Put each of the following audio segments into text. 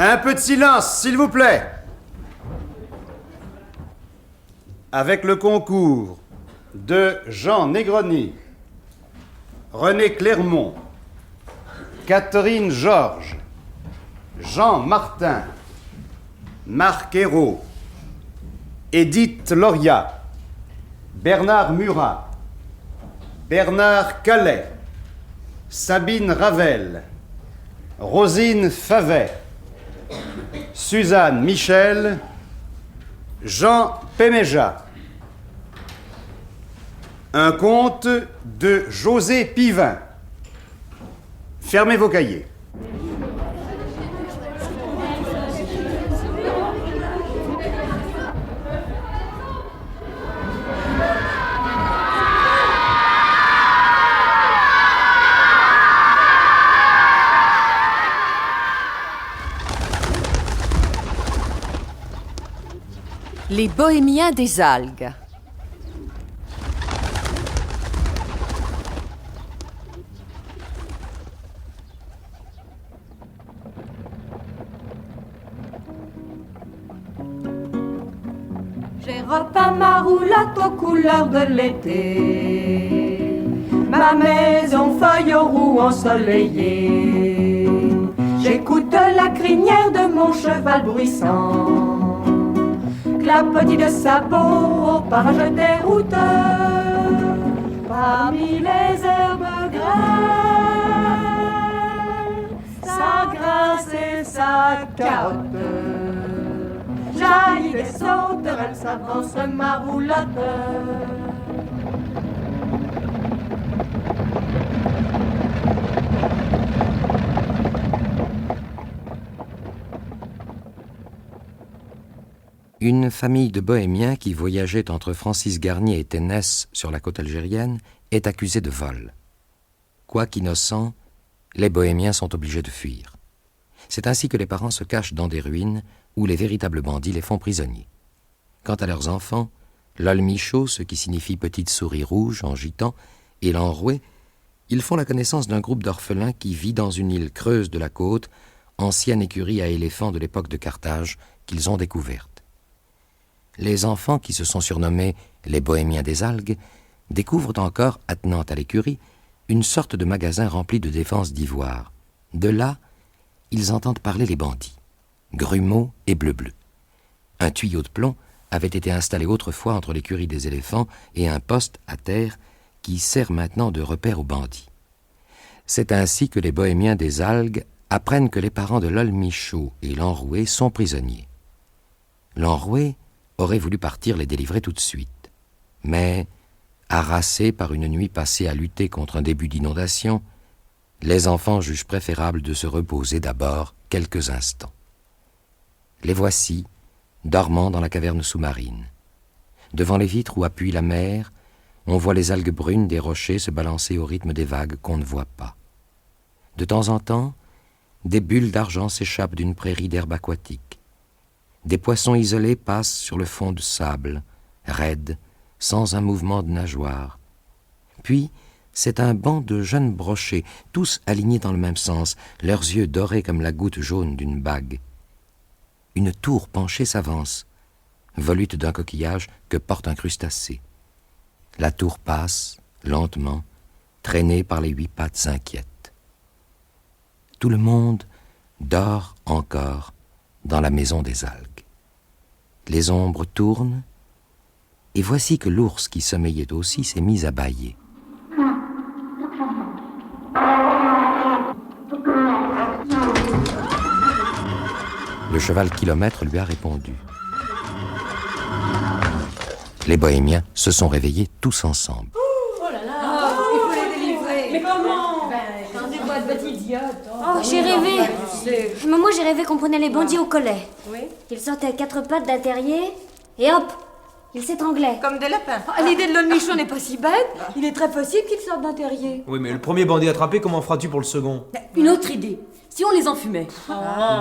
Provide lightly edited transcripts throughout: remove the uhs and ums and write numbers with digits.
Un peu de silence, s'il vous plaît. Avec le concours de Jean Negroni, René Clermont, Catherine Georges, Jean Martin, Marc Hérault, Édith Loria, Bernard Murat, Bernard Calais, Sabine Ravel, Rosine Favet, Suzanne Michel, Jean Péméja. Un conte de José Pivin. Fermez vos cahiers. Les Bohémiens des algues. J'ai repeint ma roulotte aux couleurs de l'été, ma maison feuille aux roues ensoleillées. J'écoute la crinière de mon cheval bruissant, clapotis de sabots au parage des routes. Parmi les herbes grêles, sa grâce et sa carotte, jaillit des sauterelles, s'avance ma roulotte. Une famille de bohémiens qui voyageait entre Francis Garnier et Ténès sur la côte algérienne est accusée de vol. Quoiqu'innocents, les bohémiens sont obligés de fuir. C'est ainsi que les parents se cachent dans des ruines où les véritables bandits les font prisonniers. Quant à leurs enfants, l'olmichaud, ce qui signifie petite souris rouge en gitan, et l'enroué, ils font la connaissance d'un groupe d'orphelins qui vit dans une île creuse de la côte, ancienne écurie à éléphants de l'époque de Carthage, qu'ils ont découverte. Les enfants, qui se sont surnommés les Bohémiens des algues, découvrent encore, attenant à l'écurie, une sorte de magasin rempli de défenses d'ivoire. De là, ils entendent parler les bandits, Grumeau et Bleu-Bleu. Un tuyau de plomb avait été installé autrefois entre l'écurie des éléphants et un poste à terre qui sert maintenant de repère aux bandits. C'est ainsi que les Bohémiens des algues apprennent que les parents de l'olmichaud et l'enroué sont prisonniers. L'enroué aurait voulu partir les délivrer tout de suite. Mais, harassés par une nuit passée à lutter contre un début d'inondation, les enfants jugent préférable de se reposer d'abord quelques instants. Les voici, dormant dans la caverne sous-marine. Devant les vitres où appuie la mer, on voit les algues brunes des rochers se balancer au rythme des vagues qu'on ne voit pas. De temps en temps, des bulles d'argent s'échappent d'une prairie d'herbe aquatique. Des poissons isolés passent sur le fond de sable, raides, sans un mouvement de nageoire. Puis, c'est un banc de jeunes brochets, tous alignés dans le même sens, leurs yeux dorés comme la goutte jaune d'une bague. Une tour penchée s'avance, volute d'un coquillage que porte un crustacé. La tour passe, lentement, traînée par les 8 pattes inquiètes. Tout le monde dort encore dans la maison des algues. Les ombres tournent, et voici que l'ours qui sommeillait aussi s'est mis à bâiller. Le cheval kilomètre lui a répondu. Les bohémiens se sont réveillés tous ensemble. Oh là là, il faut les délivrer. Mais comment? Dans des boîtes de idiotes. Oh, j'ai rêvé. Moi, j'ai rêvé qu'on prenait les bandits au collet. Oui. Ils sortaient à 4 pattes d'un terrier et hop, ils s'étranglaient. Comme des lapins. L'idée de l'olmichaud n'est pas si bête. Il est très possible qu'ils sortent d'un terrier. Oui, mais le premier bandit attrapé, comment feras-tu pour le second? Une autre idée. Si on les enfumait.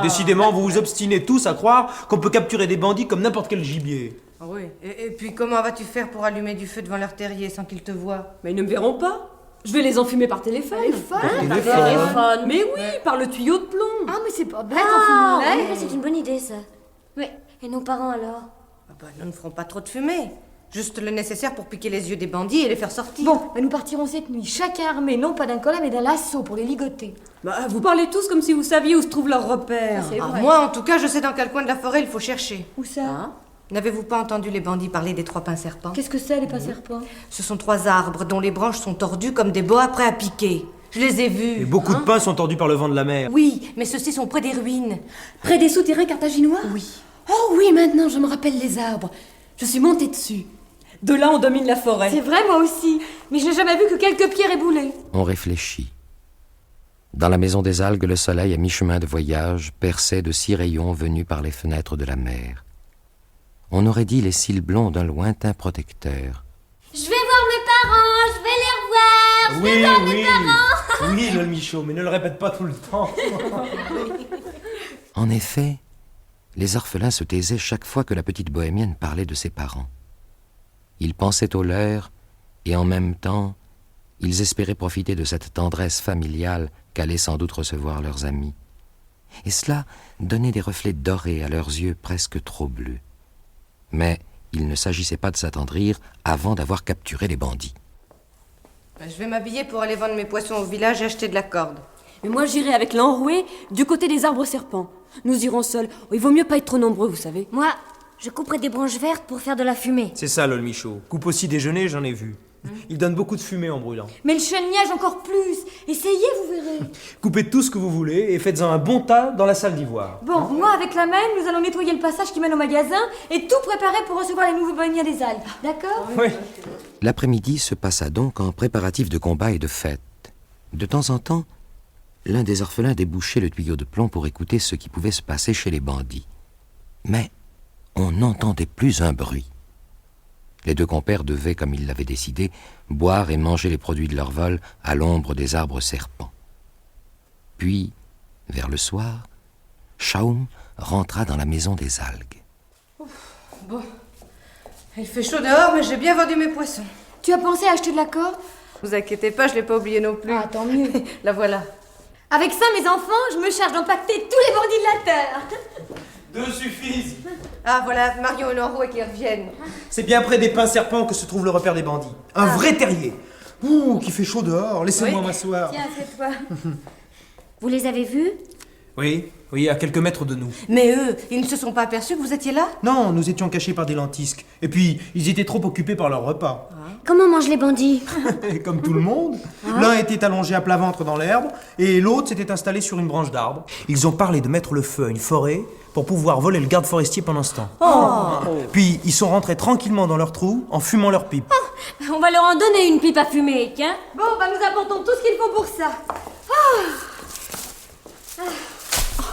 Décidément, vous vous obstinez tous à croire qu'on peut capturer des bandits comme n'importe quel gibier. Oui, et puis comment vas-tu faire pour allumer du feu devant leur terrier sans qu'ils te voient? Mais ils ne me verront pas. Je vais les enfumer par téléphone. Téléphone. Mais oui, par le tuyau de plomb. Ah, mais c'est pas bête, Ah, on fume oui, c'est une bonne idée, ça. Oui. Et nos parents, alors? Ah bah, nous ne ferons pas trop de fumée. Juste le nécessaire pour piquer les yeux des bandits et les faire sortir. Bon, bah, nous partirons cette nuit, chacun armé, non pas d'un collet, mais d'un lasso pour les ligoter. Bah, vous parlez tous comme si vous saviez où se trouve leur repère. C'est vrai. Moi, en tout cas, je sais dans quel coin de la forêt il faut chercher. Où ça? N'avez-vous pas entendu les bandits parler des 3 pins serpents? Qu'est-ce que c'est, les pas serpents? Ce sont 3 arbres dont les branches sont tordues comme des boas prêts à piquer. Je les ai vus. Et beaucoup de pins sont tordus par le vent de la mer. Oui, mais ceux-ci sont près des ruines. Près des souterrains carthaginois? Oui. Oh oui, maintenant je me rappelle les arbres. Je suis montée dessus. De là, on domine la forêt. C'est vrai, moi aussi. Mais je n'ai jamais vu que quelques pierres éboulées. On réfléchit. Dans la maison des algues, le soleil, à mi-chemin de voyage, perçait de 6 rayons venus par les fenêtres de la mer. On aurait dit les cils blonds d'un lointain protecteur. Je vais voir mes parents, je vais les revoir. Oui, Lol Michaud, mais ne le répète pas tout le temps. En effet, les orphelins se taisaient chaque fois que la petite bohémienne parlait de ses parents. Ils pensaient aux leurs, et en même temps, ils espéraient profiter de cette tendresse familiale qu'allaient sans doute recevoir leurs amis. Et cela donnait des reflets dorés à leurs yeux presque trop bleus. Mais il ne s'agissait pas de s'attendrir avant d'avoir capturé les bandits. Je vais m'habiller pour aller vendre mes poissons au village et acheter de la corde. Mais moi, j'irai avec l'enroué du côté des arbres serpents. Nous irons seuls. Oh, il vaut mieux pas être trop nombreux, vous savez. Moi, je couperai des branches vertes pour faire de la fumée. C'est ça, Lol Michaud. Coupe aussi déjeuner, j'en ai vu. Il donne beaucoup de fumée en brûlant. Mais le chêne-liège encore plus. Essayez, vous verrez. Coupez tout ce que vous voulez et faites-en un bon tas dans la salle d'ivoire. Bon, moi, avec la même, nous allons nettoyer le passage qui mène au magasin et tout préparer pour recevoir les nouveaux bohémiens des algues. D'accord? Oui. L'après-midi se passa donc en préparatifs de combat et de fête. De temps en temps, l'un des orphelins débouchait le tuyau de plomb pour écouter ce qui pouvait se passer chez les bandits. Mais on n'entendait plus un bruit. Les 2 compères devaient, comme ils l'avaient décidé, boire et manger les produits de leur vol à l'ombre des arbres serpents. Puis, vers le soir, Shaum rentra dans la maison des algues. Bon. Il fait chaud dehors, mais j'ai bien vendu mes poissons. Tu as pensé à acheter de la corde? Vous inquiétez pas, je l'ai pas oublié non plus. Ah, tant mieux. La voilà. Avec ça, mes enfants, je me charge d'empacter tous les bandits de la terre. 2 suffisent. Ah, voilà, Marion et l'enroué qui reviennent. C'est bien près des pins serpents que se trouve le repère des bandits. Un vrai terrier. Ouh, qui fait chaud dehors. Laissez-moi m'asseoir. Tiens, assieds-toi. Vous les avez vus? Oui, à quelques mètres de nous. Mais eux, ils ne se sont pas aperçus que vous étiez là? Non, nous étions cachés par des lentisques. Et puis, ils étaient trop occupés par leur repas. Comment mangent les bandits? Et comme tout le monde, l'un était allongé à plat ventre dans l'herbe, et l'autre s'était installé sur une branche d'arbre. Ils ont parlé de mettre le feu à une forêt pour pouvoir voler le garde forestier pendant ce temps. Puis, ils sont rentrés tranquillement dans leur trou en fumant leur pipe. On va leur en donner une pipe à fumer, tiens. Bon, bah nous apportons tout ce qu'il faut pour ça.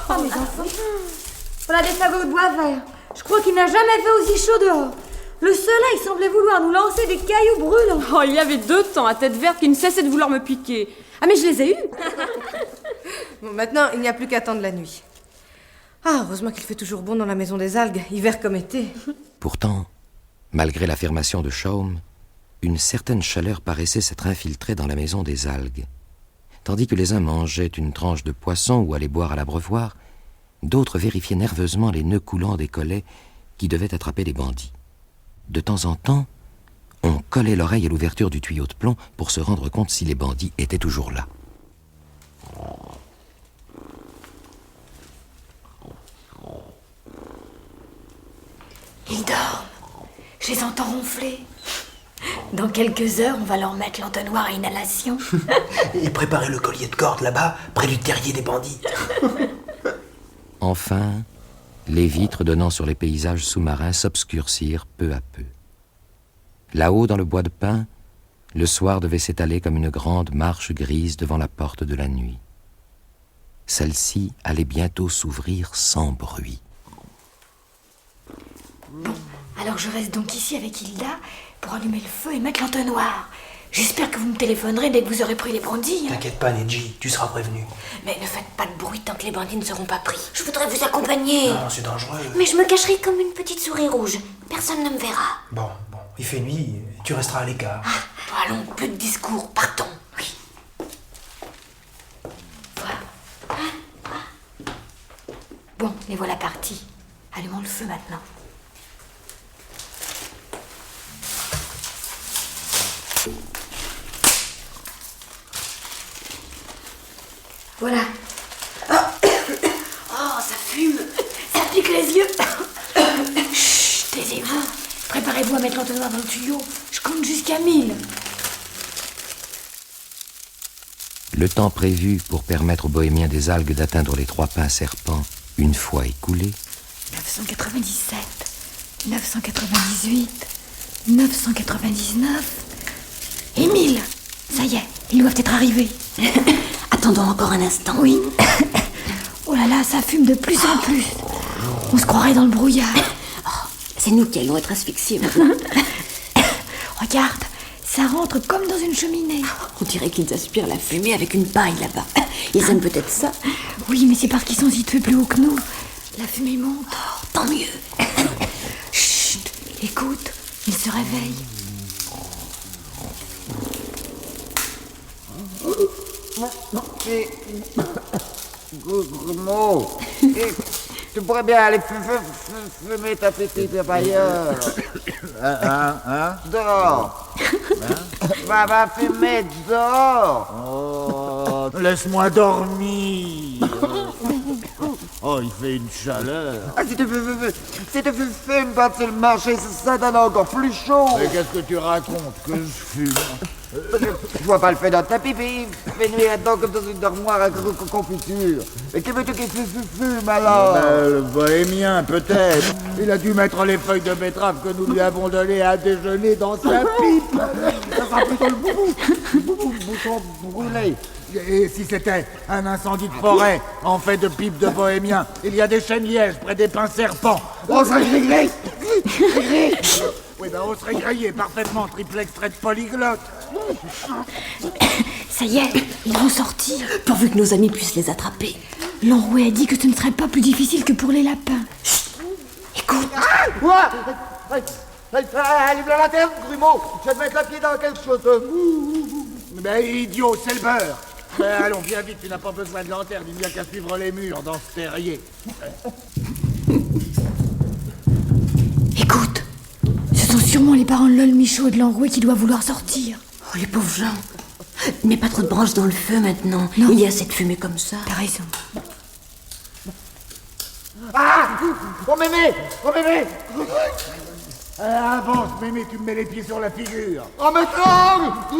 Oh, mes enfants. Voilà des sabots de bois vert. Je crois qu'il n'a jamais fait aussi chaud dehors. Le soleil semblait vouloir nous lancer des cailloux brûlants. Oh, il y avait 2 temps à tête verte qui ne cessaient de vouloir me piquer. Ah, mais je les ai eus. Bon, maintenant, il n'y a plus qu'à attendre la nuit. Ah, heureusement qu'il fait toujours bon dans la maison des algues, hiver comme été. Pourtant, malgré l'affirmation de Shaum, une certaine chaleur paraissait s'être infiltrée dans la maison des algues. Tandis que les uns mangeaient une tranche de poisson ou allaient boire à l'abreuvoir, d'autres vérifiaient nerveusement les nœuds coulants des collets qui devaient attraper les bandits. De temps en temps, on collait l'oreille à l'ouverture du tuyau de plomb pour se rendre compte si les bandits étaient toujours là. Ils dorment. Je les entends ronfler. Dans quelques heures, on va leur mettre l'entonnoir à inhalation. Et préparer le collier de corde là-bas, près du terrier des bandits. Enfin, les vitres donnant sur les paysages sous-marins s'obscurcirent peu à peu. Là-haut, dans le bois de pin, le soir devait s'étaler comme une grande marche grise devant la porte de la nuit. Celle-ci allait bientôt s'ouvrir sans bruit. Bon, alors je reste donc ici avec Hilda pour allumer le feu et mettre l'entonnoir. J'espère que vous me téléphonerez dès que vous aurez pris les bandits. T'inquiète pas, Neji, tu seras prévenu. Mais ne faites pas de bruit tant que les bandits ne seront pas pris. Je voudrais vous accompagner. Non, c'est dangereux. Mais je me cacherai comme une petite souris rouge. Personne ne me verra. Bon, il fait nuit, tu resteras à l'écart. Allons, plus de discours, partons. Oui. Les voilà partis. Allumons le feu maintenant. Voilà. Oh, ça fume. Ça pique les yeux. Chut, taisez-vous. Préparez-vous à mettre l'entonnoir dans le tuyau. Je compte jusqu'à 1000. Le temps prévu pour permettre aux bohémiens des algues d'atteindre les 3 pins serpents, une fois écoulé, 997, 998, 999 et 1000. Ça y est, ils doivent être arrivés. Attendons encore un instant. Oui. Oh là là, ça fume de plus en plus. On se croirait dans le brouillard. C'est nous qui allons être asphyxiés maintenant. Regarde, ça rentre comme dans une cheminée. On dirait qu'ils aspirent la fumée avec une paille là-bas. Ils aiment peut-être ça. Oui, mais c'est parce qu'ils sont situés plus haut que nous. La fumée monte. Tant mieux. Chut, écoute, ils se réveillent. Grumeau, tu pourrais bien aller fumer ta petite ailleurs. Hein? Dehors. Va fumer dehors. Oh, laisse-moi dormir. Oh, il fait une chaleur. Ah, si tu fumes pas sur le marché, ça donne encore plus chaud. Mais qu'est-ce que tu racontes que je fume? Je vois pas le fait d'un tapis, puis il fait nuit là-dedans comme dans une armoire à confiture. Mais qui veux-tu qu'il fume alors? Le bohémien, peut-être. Il a dû mettre les feuilles de betterave que nous lui avons données à déjeuner dans sa pipe. Ça sera plutôt le bouchon brûlé. Et si c'était un incendie de forêt en fait de pipes de bohémien, il y a des chênes lièges près des pins serpents. On serait grillé. Oui, ben on serait grillé parfaitement, triple extrait de polyglotte. Ça y est, ils vont sortir. Pourvu que nos amis puissent les attraper. L'enroué a dit que ce ne serait pas plus difficile que pour les lapins. Écoute. Allume la lanterne, Grumeau. Je vais te mettre la pied dans quelque chose. Mais idiot, c'est le beurre. Mais allons, viens vite, tu n'as pas besoin de lanterne, il n'y a qu'à suivre les murs dans ce terrier. Écoute, ce sont sûrement les parents de Lol, Michaud et de l'enroué qui doivent vouloir sortir. Oh, les pauvres gens. Mets pas trop de branches dans le feu maintenant. Non. Il y a cette fumée comme ça. T'as raison. Ah! Oh mémé! Avance, mémé, tu me mets les pieds sur la figure. Oh mais trangue! Je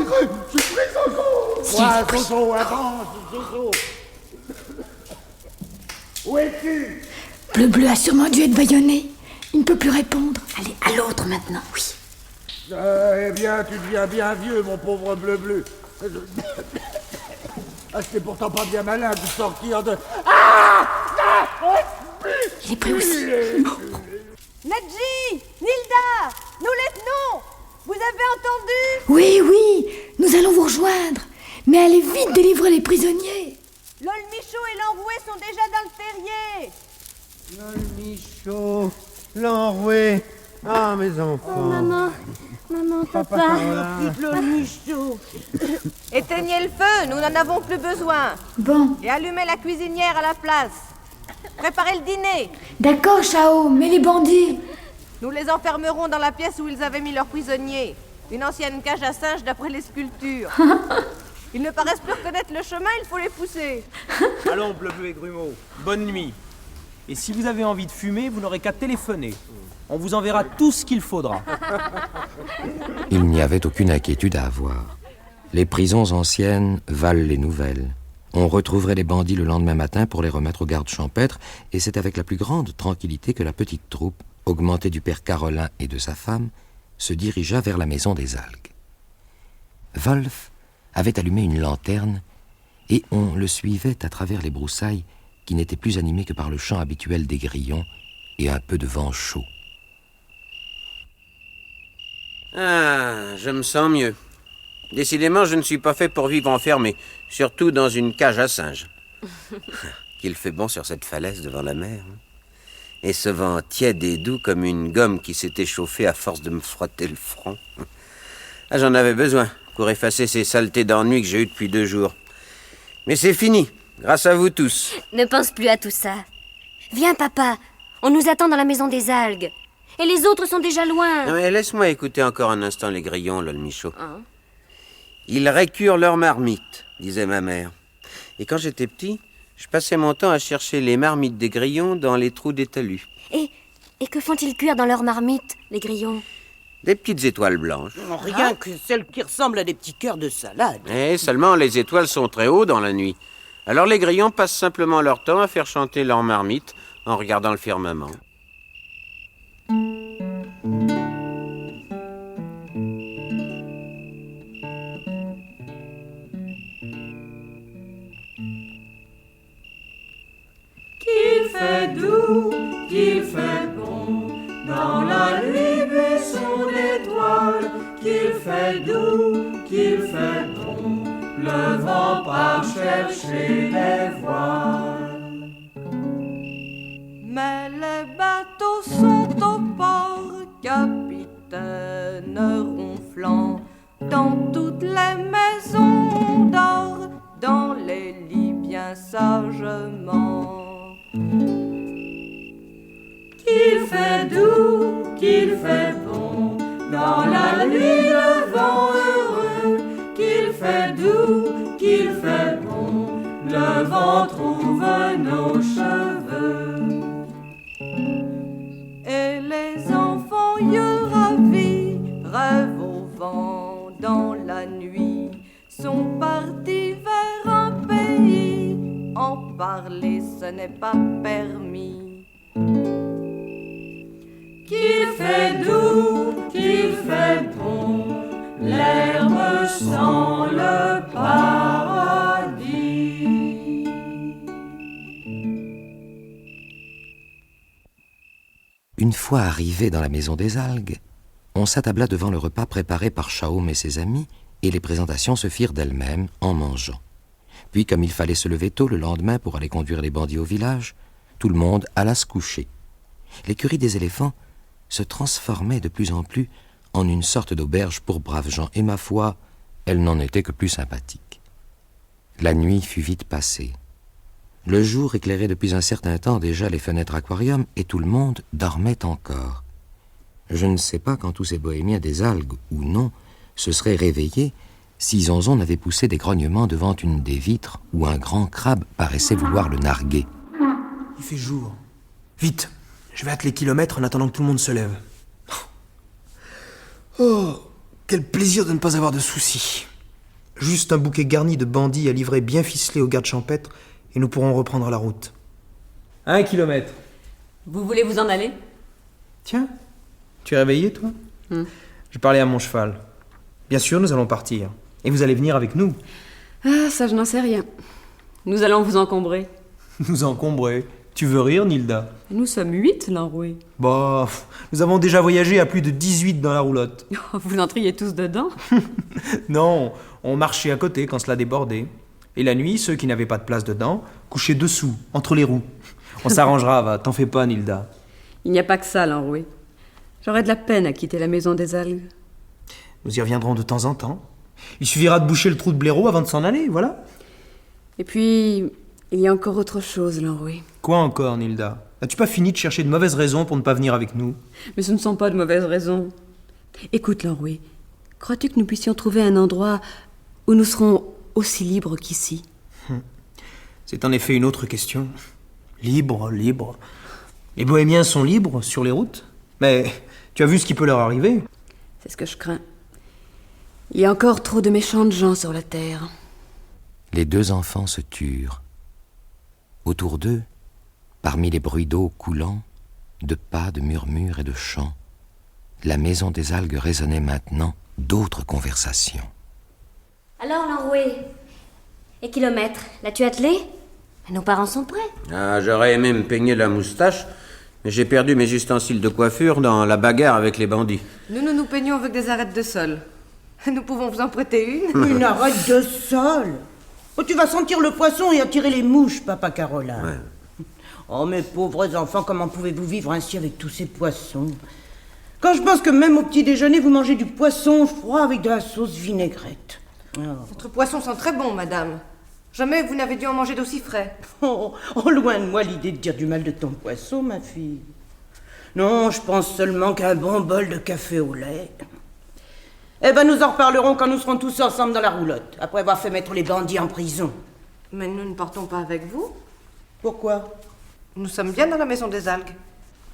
suis pris encore! Ouais, Soso, avance, Soso. Où es-tu? Bleu a sûrement dû être bâillonné. Il ne peut plus répondre. Allez, à l'autre maintenant, oui. Eh bien, tu deviens bien vieux, mon pauvre bleu. Ah, c'était pourtant pas bien malin de sortir de... Il est pris aussi. Nedji, Nilda, nous les tenons. Vous avez entendu? Oui, nous allons vous rejoindre. Mais allez vite délivrer les prisonniers. Lol, Michaud et l'enroué sont déjà dans le terrier. Lol, Michaud, l'enroué. Ah, mes enfants. Maman, papa. Lol, Michaud. Éteignez le feu, nous n'en avons plus besoin. Bon, Et allumez la cuisinière à la place. Préparez le dîner. d'accord, Chao, mais les bandits. Nous les enfermerons dans la pièce où ils avaient mis leurs prisonniers. Une ancienne cage à singes d'après les sculptures. Ils ne paraissent plus reconnaître le chemin, il faut les pousser. Allons, Bleu et Grumeau, bonne nuit. Et si vous avez envie de fumer, vous n'aurez qu'à téléphoner. On vous enverra tout ce qu'il faudra. il n'y avait aucune inquiétude à avoir. Les prisons anciennes valent les nouvelles. On retrouverait les bandits le lendemain matin pour les remettre aux gardes champêtres, et c'est avec la plus grande tranquillité que la petite troupe, augmentée du père Carolin et de sa femme, se dirigea vers la maison des algues. Wolf avait allumé une lanterne, et on le suivait à travers les broussailles qui n'étaient plus animées que par le chant habituel des grillons et un peu de vent chaud. Ah, je me sens mieux. Décidément, je ne suis pas fait pour vivre enfermé, surtout dans une cage à singes. Qu'il fait bon sur cette falaise devant la mer. Et ce vent tiède et doux comme une gomme qui s'est échauffée à force de me frotter le front. Ah, j'en avais besoin pour effacer ces saletés d'ennui que j'ai eues depuis 2 jours. Mais c'est fini, grâce à vous tous. Ne pense plus à tout ça. Viens, papa. On nous attend dans la maison des algues. Et les autres sont déjà loin. Non, mais laisse-moi écouter encore un instant les grillons, là, le Michaud. Ils récurent leurs marmites, disait ma mère. Et quand j'étais petit, je passais mon temps à chercher les marmites des grillons dans les trous des talus. Et que font-ils cuire dans leurs marmites, les grillons? Des petites étoiles blanches. Rien que celles qui ressemblent à des petits cœurs de salade. Et seulement les étoiles sont très haut dans la nuit. Alors les grillons passent simplement leur temps à faire chanter leurs marmites en regardant le firmament. Qu'il fait doux, qu'il fait bon, dans la nuit buisson d'étoiles, qu'il fait doux, qu'il fait bon, le vent part chercher les voiles. Mais les bateaux sont au port, capitaine ronflant. Dans toutes les maisons on dort, dans les lits bien sagement. Qu'il fait doux, qu'il fait bon, dans la nuit le vent heureux, qu'il fait doux, qu'il fait bon, le vent trouve nos cheveux. Et les enfants yeux ravis rêvent au vent dans la nuit, sont partis vers un pays, en parler ce n'est pas permis. Qu'il fait doux, qu'il fait bon, l'herbe sent le paradis. Une fois arrivés dans la maison des algues, on s'attabla devant le repas préparé par Chaume et ses amis, et les présentations se firent d'elles-mêmes en mangeant. Puis, comme il fallait se lever tôt le lendemain pour aller conduire les bandits au village, tout le monde alla se coucher. L'écurie des éléphants se transformait de plus en plus en une sorte d'auberge pour braves gens, et ma foi, elle n'en était que plus sympathique. La nuit fut vite passée. Le jour éclairait depuis un certain temps déjà les fenêtres aquarium, et tout le monde dormait encore. Je ne sais pas quand tous ces bohémiens des algues, ou non, se seraient réveillés si Zonzon n'avait poussé des grognements devant une des vitres où un grand crabe paraissait vouloir le narguer. Il fait jour. Vite, je vais atteler kilomètres en attendant que tout le monde se lève. Oh, quel plaisir de ne pas avoir de soucis. Juste un bouquet garni de bandits à livrer bien ficelé aux gardes champêtres et nous pourrons reprendre la route. 1 kilomètre. Vous voulez vous en aller? Tiens, tu es réveillé, toi? J'ai parlé à mon cheval. Bien sûr, nous allons partir. Et vous allez venir avec nous. Ah, ça, je n'en sais rien. Nous allons vous encombrer. Nous encombrer? Tu veux rire, Nilda? Nous sommes 8, l'enroué. Bah, nous avons déjà voyagé à plus de 18 dans la roulotte. Vous entriez tous dedans? Non, on marchait à côté quand cela débordait. Et la nuit, ceux qui n'avaient pas de place dedans, couchaient dessous, entre les roues. On s'arrangera, va, t'en fais pas, Nilda. Il n'y a pas que ça, l'enroué. J'aurais de la peine à quitter la maison des algues. Nous y reviendrons de temps en temps. Il suffira de boucher le trou de blaireau avant de s'en aller, voilà. Et puis, il y a encore autre chose, l'enroué. Quoi encore, Nilda? As-tu pas fini de chercher de mauvaises raisons pour ne pas venir avec nous? Mais ce ne sont pas de mauvaises raisons. Écoute, l'enroué, crois-tu que nous puissions trouver un endroit où nous serons aussi libres qu'ici? C'est en effet une autre question. Libre. Les bohémiens sont libres sur les routes, mais tu as vu ce qui peut leur arriver? C'est ce que je crains. Il y a encore trop de méchantes gens sur la terre. Les deux enfants se turent. Autour d'eux, parmi les bruits d'eau coulant, de pas, de murmures et de chants, la maison des algues résonnait maintenant d'autres conversations. Alors, l'enroué, et kilomètre, l'as-tu attelé? Nos parents sont prêts. Ah, j'aurais aimé me peigner la moustache, mais j'ai perdu mes ustensiles de coiffure dans la bagarre avec les bandits. Nous peignons avec des arêtes de sol. Nous pouvons vous en prêter une? Une arête de sol? Oh, tu vas sentir le poisson et attirer les mouches, papa Carola. Ouais. Oh, mes pauvres enfants, comment pouvez-vous vivre ainsi avec tous ces poissons? Quand je pense que même au petit déjeuner, vous mangez du poisson froid avec de la sauce vinaigrette. Votre poisson sent très bon, madame. Jamais vous n'avez dû en manger d'aussi frais. Oh, loin de moi l'idée de dire du mal de ton poisson, ma fille. Non, je pense seulement qu'un bon bol de café au lait. Eh ben, nous en reparlerons quand nous serons tous ensemble dans la roulotte, après avoir fait mettre les bandits en prison. Mais nous ne partons pas avec vous. Pourquoi? Nous sommes bien dans la maison des algues.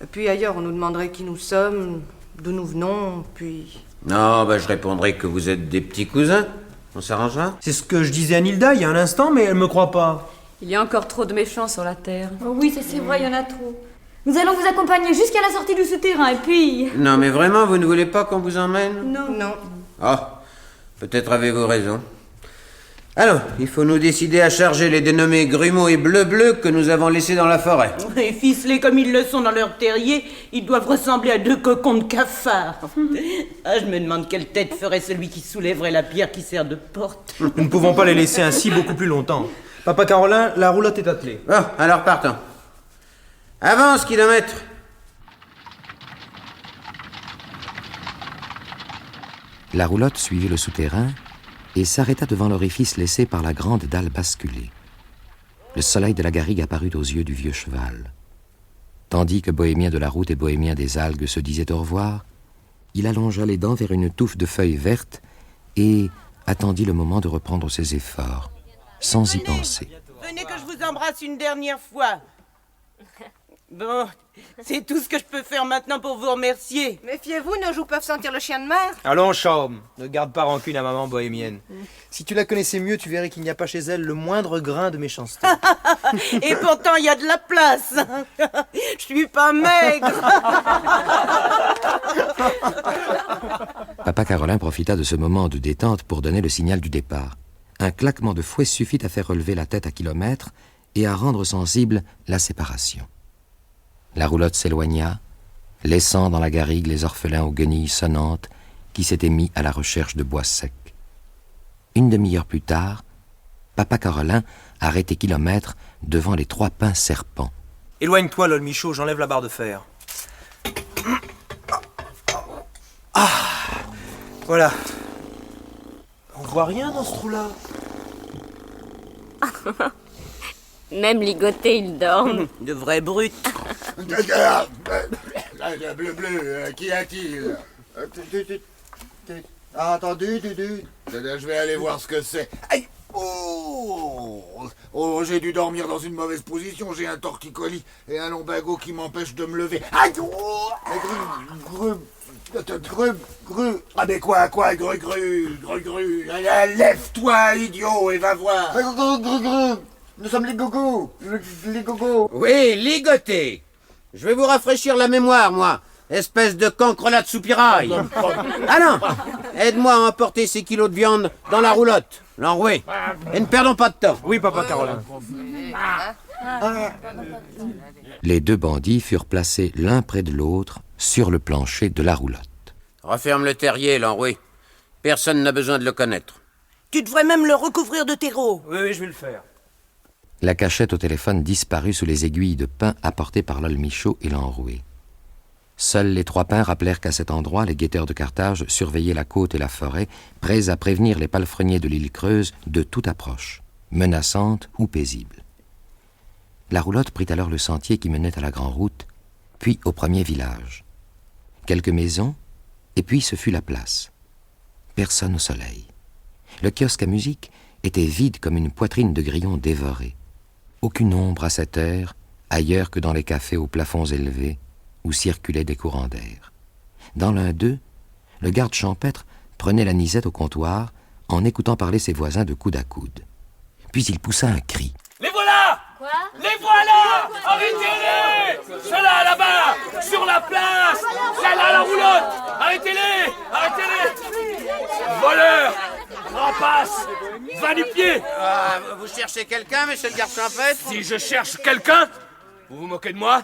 Et puis ailleurs, on nous demanderait qui nous sommes, d'où nous venons, puis... Non, je répondrai que vous êtes des petits cousins. On s'arrangera. C'est ce que je disais à Nilda il y a un instant, mais elle me croit pas. Il y a encore trop de méchants sur la terre. Oh oui, ça c'est vrai, il y en a trop. Nous allons vous accompagner jusqu'à la sortie du souterrain, et puis... Non, mais vraiment, vous ne voulez pas qu'on vous emmène? Non. Ah, peut-être avez-vous raison. Alors, il faut nous décider à charger les dénommés Grumeau et Bleu-Bleu que nous avons laissés dans la forêt. Et ficelés comme ils le sont dans leur terrier, ils doivent ressembler à 2 cocons de cafard. Ah, je me demande quelle tête ferait celui qui soulèverait la pierre qui sert de porte. Nous ne pouvons pas les laisser ainsi beaucoup plus longtemps. Papa Carolin, la roulotte est attelée. Oh, alors partons. Avance, kilomètre. La roulotte suivit le souterrain et s'arrêta devant l'orifice laissé par la grande dalle basculée. Le soleil de la garrigue apparut aux yeux du vieux cheval. Tandis que Bohémien de la route et Bohémien des algues se disaient au revoir, il allongea les dents vers une touffe de feuilles vertes et attendit le moment de reprendre ses efforts, sans y penser. Venez que je vous embrasse une dernière fois. Bon, c'est tout ce que je peux faire maintenant pour vous remercier. Méfiez-vous, nos joues peuvent sentir le chien de mer. Allons, Chaume, ne garde pas rancune à maman bohémienne. Si tu la connaissais mieux, tu verrais qu'il n'y a pas chez elle le moindre grain de méchanceté. Et pourtant, il y a de la place. Je suis pas maigre. Papa Carolin profita de ce moment de détente pour donner le signal du départ. Un claquement de fouet suffit à faire relever la tête à kilomètres et à rendre sensible la séparation. La roulotte s'éloigna, laissant dans la garrigue les orphelins aux guenilles sonnantes qui s'étaient mis à la recherche de bois secs. Une demi-heure plus tard, Papa Carolin arrêtait kilomètres devant les 3 pins serpents. Éloigne-toi, Lol Michaud, j'enlève la barre de fer. Ah, voilà. On voit rien dans ce trou-là. Même ligoté, ils dorment. De vrais brutes. Bleu, qu'y a-t-il? Ah, entendu, Dudu? Je vais aller voir ce que c'est. Aïe! Oh, j'ai dû dormir dans une mauvaise position. J'ai un torticolis et un lombago qui m'empêche de me lever. Aïe! Gru. Ah, mais quoi, gru. Lève-toi, idiot, et va voir. Gru. Nous sommes les gogos. Les gogos. Oui, ligoté. Je vais vous rafraîchir la mémoire, moi. Espèce de cancrelade soupirail. Ah non! Aide-moi à emporter ces kilos de viande dans la roulotte. L'enroué. Et ne perdons pas de temps. Oui, Papa Carolin. Les 2 bandits furent placés l'un près de l'autre sur le plancher de la roulotte. Referme le terrier, l'enroué. Personne n'a besoin de le connaître. Tu devrais même le recouvrir de terreau. Oui, je vais le faire. La cachette au téléphone disparut sous les aiguilles de pin apportées par Lol Michaud et l'enroué. Seuls les 3 pins rappelèrent qu'à cet endroit, les guetteurs de Carthage surveillaient la côte et la forêt, prêts à prévenir les palefreniers de l'île Creuse de toute approche, menaçante ou paisible. La roulotte prit alors le sentier qui menait à la grande route, puis au premier village. Quelques maisons, et puis ce fut la place. Personne au soleil. Le kiosque à musique était vide comme une poitrine de grillon dévoré. Aucune ombre à cette heure, ailleurs que dans les cafés aux plafonds élevés, où circulaient des courants d'air. Dans l'un d'eux, le garde champêtre prenait la nisette au comptoir en écoutant parler ses voisins de coude à coude. Puis il poussa un cri. Les voilà! Quoi? Les voilà! Arrêtez-les! Ceux-là, là-bas! Sur la place! Celle-là, à la roulotte! Arrêtez-les! Arrêtez-les! Voleurs! Rapaces! Va du pied! Vous cherchez quelqu'un, monsieur le garde champêtre? Si je cherche quelqu'un, vous vous moquez de moi?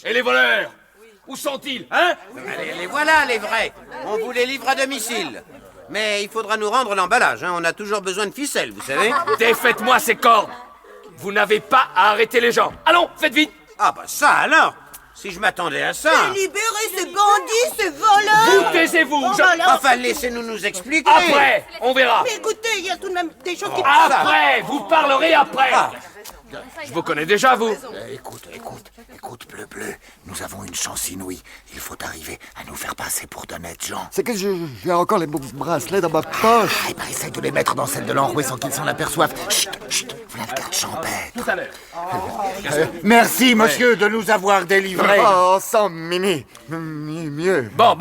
Et les voleurs? Où sont-ils, hein? Les voilà, les vrais. On vous les livre à domicile. Mais il faudra nous rendre l'emballage, hein. On a toujours besoin de ficelles, vous savez. Défaites-moi ces cordes! Vous n'avez pas à arrêter les gens. Allons, faites vite! Ah bah ça alors! Si je m'attendais à ça. Mais libérez ces bandits, ces voleurs. Vous taisez-vous. Enfin, laissez-nous nous expliquer. Après, on verra. Mais écoutez, il y a tout de même des choses qui... Après, vous parlerez après. Je vous connais déjà, vous. Écoute, Bleu-Bleu, nous avons une chance inouïe. Il faut arriver à nous faire passer pour d'honnêtes gens. C'est que j'ai encore les bracelets dans ma poche. Eh ben, essaye de les mettre dans celle de l'enroué sans qu'ils s'en aperçoivent. Chut, voilà le garde champêtre. Tout à l'heure. Merci, monsieur, de nous avoir délivrés. Oh, sans Mimi. Mieux. Bon.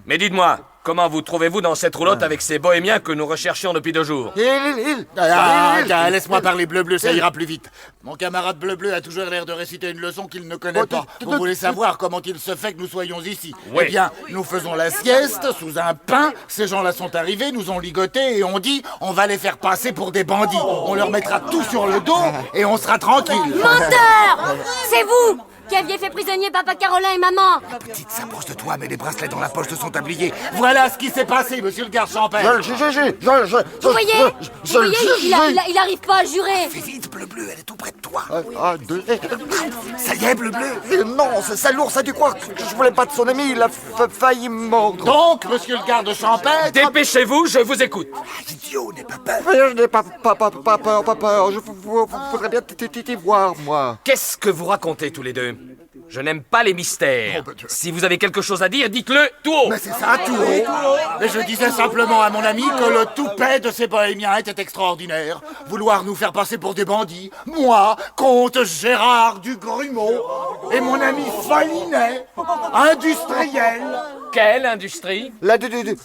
Mais dites-moi, comment vous trouvez-vous dans cette roulotte avec ces bohémiens que nous recherchions depuis 2 jours? Laisse-moi parler, Bleu-Bleu, ça ira plus vite. Mon camarade Bleu-Bleu a toujours l'air de réciter une leçon qu'il ne connaît pas. Vous voulez savoir comment il se fait que nous soyons ici? Oui. Eh bien, nous faisons la sieste sous un pin. Ces gens-là sont arrivés, nous ont ligotés et on dit on va les faire passer pour des bandits. On leur mettra tout sur le dos et on sera tranquille. Menteur! C'est vous qui aviez fait prisonnier papa Carolin et maman. Petite s'approche de toi, mais les bracelets dans la poche te sont tabliés. Voilà ce qui s'est passé, monsieur le garde champêtre. Vous voyez, il arrive pas à jurer. Fais vite, Bleu-Bleu, elle est tout près de toi. Ça y est, Bleu-Bleu. Non, c'est l'ours a dû croire que je voulais pas de son ami. Il a failli mordre. Donc, monsieur le garde champêtre... Dépêchez-vous, je vous écoute. Idiot, n'aie pas peur. Je n'ai pas peur. Je voudrais bien t'y voir, moi. Qu'est-ce que vous racontez tous les deux? Je n'aime pas les mystères. Si vous avez quelque chose à dire, dites-le tout haut. Mais c'est ça, tout haut. Mais je disais simplement à mon ami que le toupet de ces bohémiens était extraordinaire. Vouloir nous faire passer pour des bandits. Moi, comte Gérard du Grumeau, et mon ami Follinet, industriel. Quelle industrie?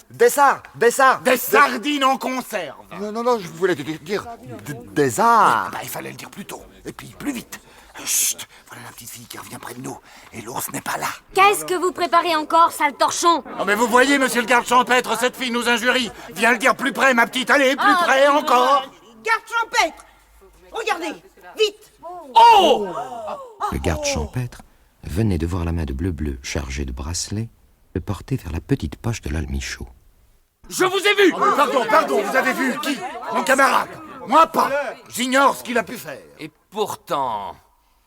Des sards. Des sardines en conserve. Non, je voulais te dire des arts. Il fallait le dire plus tôt, et puis plus vite. Chut, voilà la petite fille qui revient près de nous, et l'ours n'est pas là. Qu'est-ce que vous préparez encore, sale torchon? Oh, mais vous voyez, monsieur le garde champêtre, cette fille nous injurie. Viens le dire plus près, ma petite, allez, plus près encore. Garde champêtre! Regardez, vite! Oh! Le garde champêtre venait de voir la main de Bleu-Bleu chargée de bracelets le porter vers la petite poche de l'almichaud. Je vous ai vu! Pardon, vous avez vu qui? Mon camarade. Moi pas. J'ignore ce qu'il a pu faire. Et pourtant,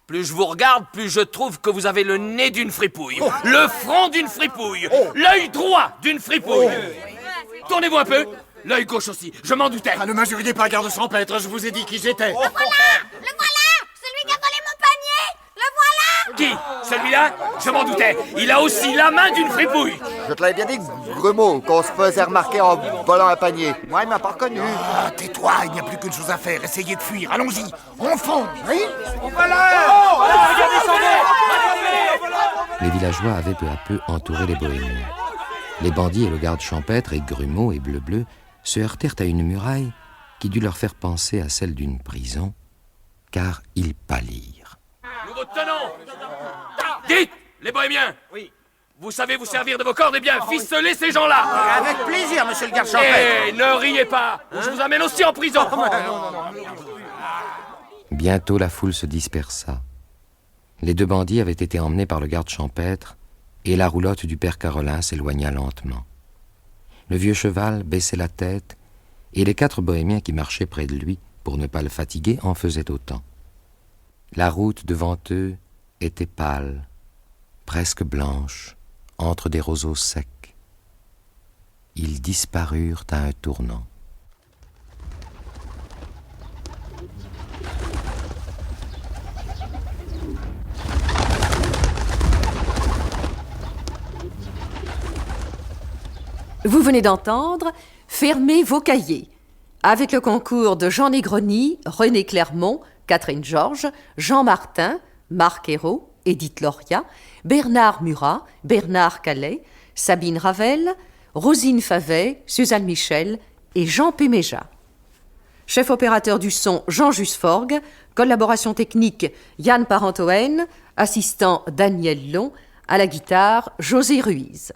plus je vous regarde, plus je trouve que vous avez le nez d'une fripouille, le front d'une fripouille, l'œil droit d'une fripouille. Tournez-vous un peu, l'œil gauche aussi, je m'en doutais. Ne m'injuriez pas, garde champêtre, je vous ai dit qui j'étais. Le voilà! Celui qui a volé mon panier! Le voilà! Qui? Celui-là? Je m'en doutais, il a aussi la main d'une fripouille. Je te l'avais bien dit, Grumeau, qu'on se faisait remarquer en volant un panier. Moi, il m'a pas reconnu. Ah, tais-toi, il n'y a plus qu'une chose à faire, essayez de fuir, allons-y, on fonce, oui? Les villageois avaient peu à peu entouré les bohémiens. Les bandits et le garde champêtre et Grumeau et Bleu-Bleu se heurtèrent à une muraille qui dut leur faire penser à celle d'une prison, car ils pâlirent. Nous vous tenons! Dites, les bohémiens! Oui. Vous savez vous servir de vos cordes, eh bien, ficelez ces gens-là! Avec plaisir, monsieur le garde champêtre. Et ne riez pas, ou je vous amène aussi en prison! Bientôt la foule se dispersa. Les 2 bandits avaient été emmenés par le garde champêtre, et la roulotte du père Carolin s'éloigna lentement. Le vieux cheval baissait la tête, et les 4 bohémiens qui marchaient près de lui, pour ne pas le fatiguer, en faisaient autant. La route devant eux était pâle, presque blanche, entre des roseaux secs. Ils disparurent à un tournant. Vous venez d'entendre « Fermez vos cahiers » avec le concours de Jean Negroni, René Clermont, Catherine Georges, Jean Martin, Marc Hérault, Édith Loria, Bernard Murat, Bernard Calais, Sabine Ravel, Rosine Favet, Suzanne Michel et Jean Péméja. Chef opérateur du son, Jean Jusforgue, collaboration technique, Yann Parentoen, assistant, Daniel Long, à la guitare, José Ruiz.